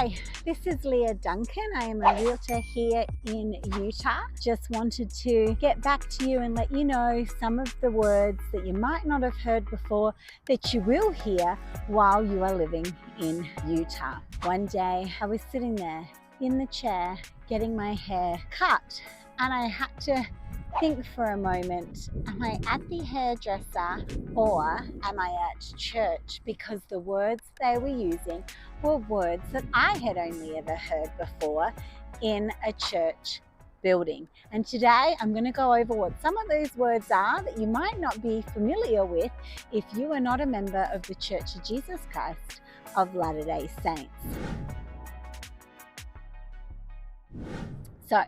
Hi, this is Leah Duncan. I am a realtor here in Utah. Just wanted to get back to you and let you know some of the words that you might not have heard before that you will hear while you are living in Utah. One day I was sitting there in the chair getting my hair cut, and I had to think for a moment, am I at the hairdresser or am I at church? Because the words they were using were words that I had only ever heard before in a church building. And today I'm going to go over what some of those words are that you might not be familiar with if you are not a member of the Church of Jesus Christ of Latter-day Saints. So,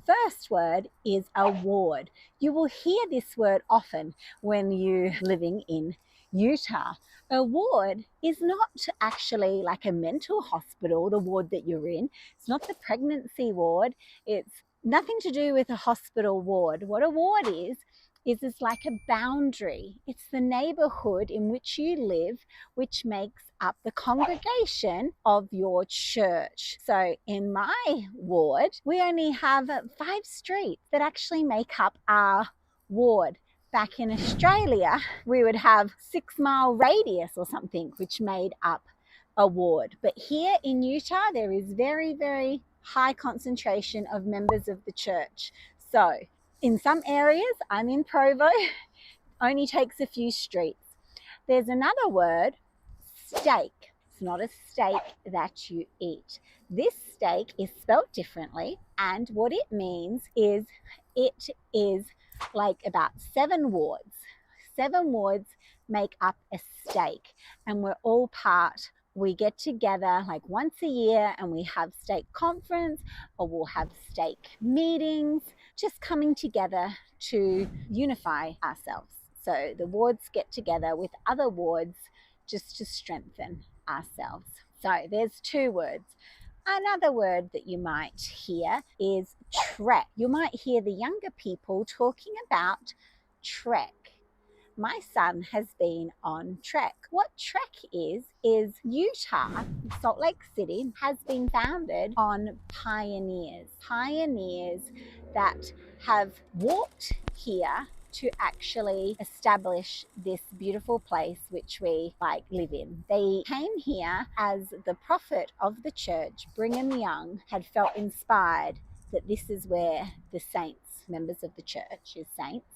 first word is award. You will hear this word often when you're living in Utah. A ward is not actually like a mental hospital, the ward that you're in. It's not the pregnancy ward. It's nothing to do with a hospital ward. What a ward is it's like a boundary. It's the neighborhood in which you live, which makes up the congregation of your church. So in my ward, we only have 5 streets that actually make up our ward. Back in Australia, we would have 6-mile radius or something, which made up a ward. But here in Utah, there is very, very high concentration of members of the church. So in some areas, I'm in Provo, only takes a few streets. There's another word, steak. It's not a steak that you eat. This steak is spelled differently, and what it means is it is like about 7 wards. 7 wards make up a steak, and we're all part. We get together like once a year and we have steak conference, or we'll have steak meetings, just coming together to unify ourselves. So the wards get together with other wards just to strengthen ourselves. So there's 2 words. Another word that you might hear is trek. You might hear the younger people talking about trek. My son has been on trek. What trek is Utah, Salt Lake City, has been founded on pioneers. Pioneers that have walked here to actually establish this beautiful place which we live in. They came here as the prophet of the church, Brigham Young, had felt inspired that this is where the saints, members of the church, his saints,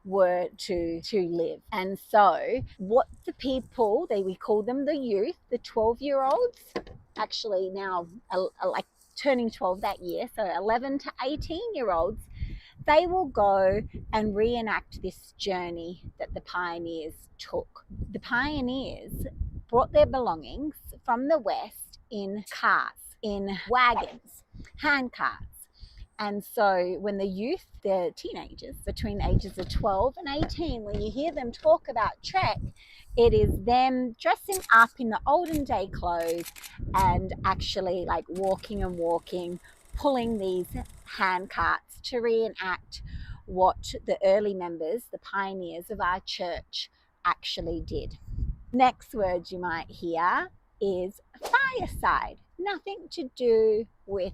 were to live. And so what the people, we call them the youth, the 12-year-olds, actually now like turning 12 that year, so 11 to 18-year-olds, they will go and reenact this journey that the pioneers took. The pioneers brought their belongings from the west in carts, in wagons, hand carts. And so when the youth, the teenagers between the ages of 12 and 18, when you hear them talk about trek, it is them dressing up in the olden day clothes and actually walking, pulling these hand carts to reenact what the early members, the pioneers of our church, actually did. Next word you might hear is fireside. Nothing to do with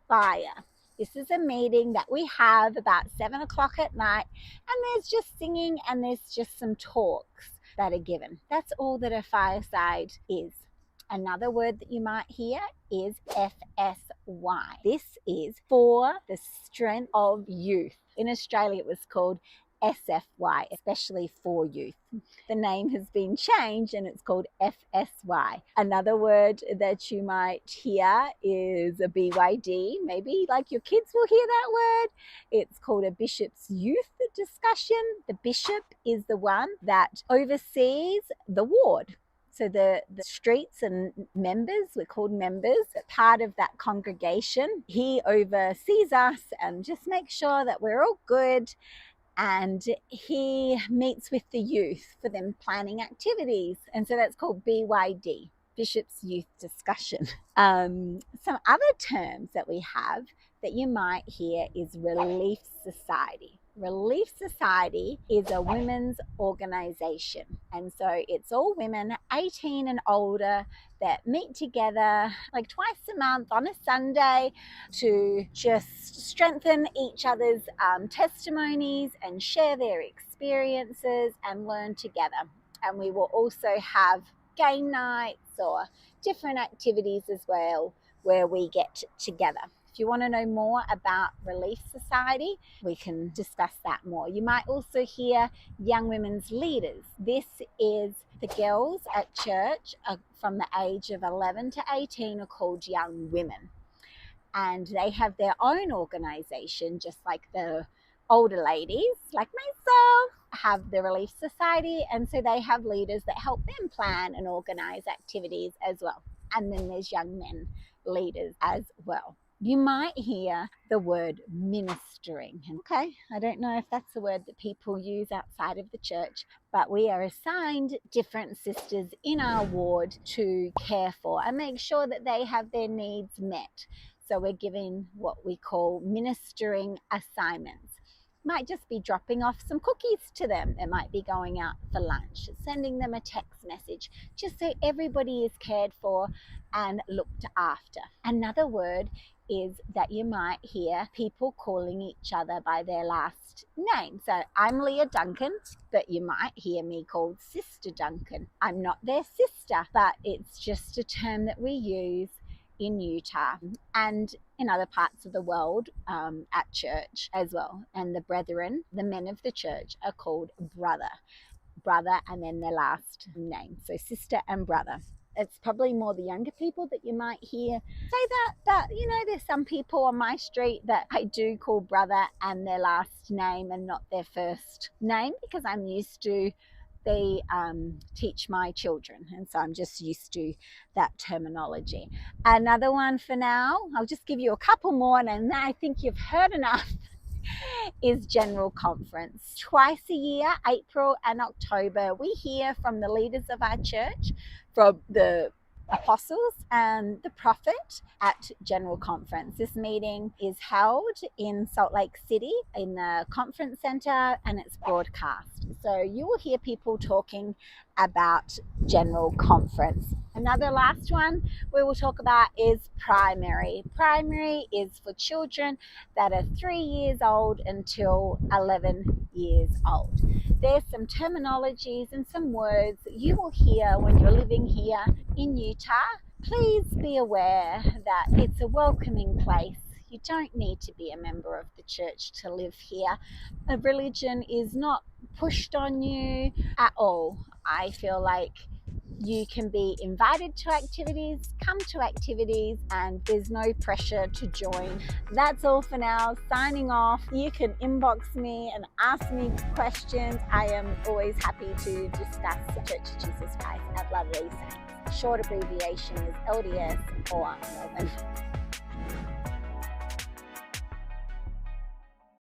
fire. This is a meeting that we have about 7 o'clock at night, and there's just singing and there's just some talks that are given. That's all that a fireside is. Another word that you might hear is FSY. This is for the strength of youth. In Australia, it was called SFY, especially for youth. The name has been changed and it's called FSY. Another word that you might hear is a BYD. Maybe your kids will hear that word. It's called a bishop's youth discussion. The bishop is the one that oversees the ward. So the streets and members, we're called members, part of that congregation. He oversees us and just makes sure that we're all good. And he meets with the youth for them planning activities. And so that's called BYD, Bishop's Youth Discussion. Some other terms that we have that you might hear is Relief Society. Relief Society is a women's organization, and so it's all women 18 and older that meet together like twice a month on a Sunday to just strengthen each other's testimonies and share their experiences and learn together. And we will also have game nights or different activities as well where we get together. If you want to know more about Relief Society, we can discuss that more. You might also hear Young Women's Leaders. This is the girls at church from the age of 11 to 18 are called Young Women. And they have their own organization, just like the older ladies, like myself, have the Relief Society. And so they have leaders that help them plan and organize activities as well. And then there's young men leaders as well. You might hear the word ministering. Okay, I don't know if that's a word that people use outside of the church, but we are assigned different sisters in our ward to care for and make sure that they have their needs met. So we're given what we call ministering assignments. Might just be dropping off some cookies to them. It might be going out for lunch, sending them a text message, just so everybody is cared for and looked after. Another word is that you might hear people calling each other by their last name. So I'm Leah Duncan, but you might hear me called Sister Duncan. I'm not their sister, but it's just a term that we use in Utah and in other parts of the world at church as well. And the brethren, the men of the church, are called brother, and then their last name. So sister and brother. It's probably more the younger people that you might hear say that, but you know, there's some people on my street that I do call brother and their last name and not their first name, because I'm used to they teach my children, and so I'm just used to that terminology. Another one for now, I'll just give you a couple more and I think you've heard enough, is General Conference. Twice a year, April and October, we hear from the leaders of our church, from the apostles and the prophet at General Conference. This meeting is held in Salt Lake City in the conference center, and it's broadcast. So you will hear people talking about General Conference. Another last one we will talk about is primary. Primary is for children that are 3 years old until 11 years old. There's some terminologies and some words that you will hear when you're living here in Utah. Please be aware that it's a welcoming place. You don't need to be a member of the church to live here. A religion is not pushed on you at all. I feel like you can be invited to activities, come to activities, and there's no pressure to join. That's all for now. Signing off. You can inbox me and ask me questions. I am always happy to discuss the Church of Jesus Christ at Latter-day Saints. Short abbreviation is LDS or Mormon.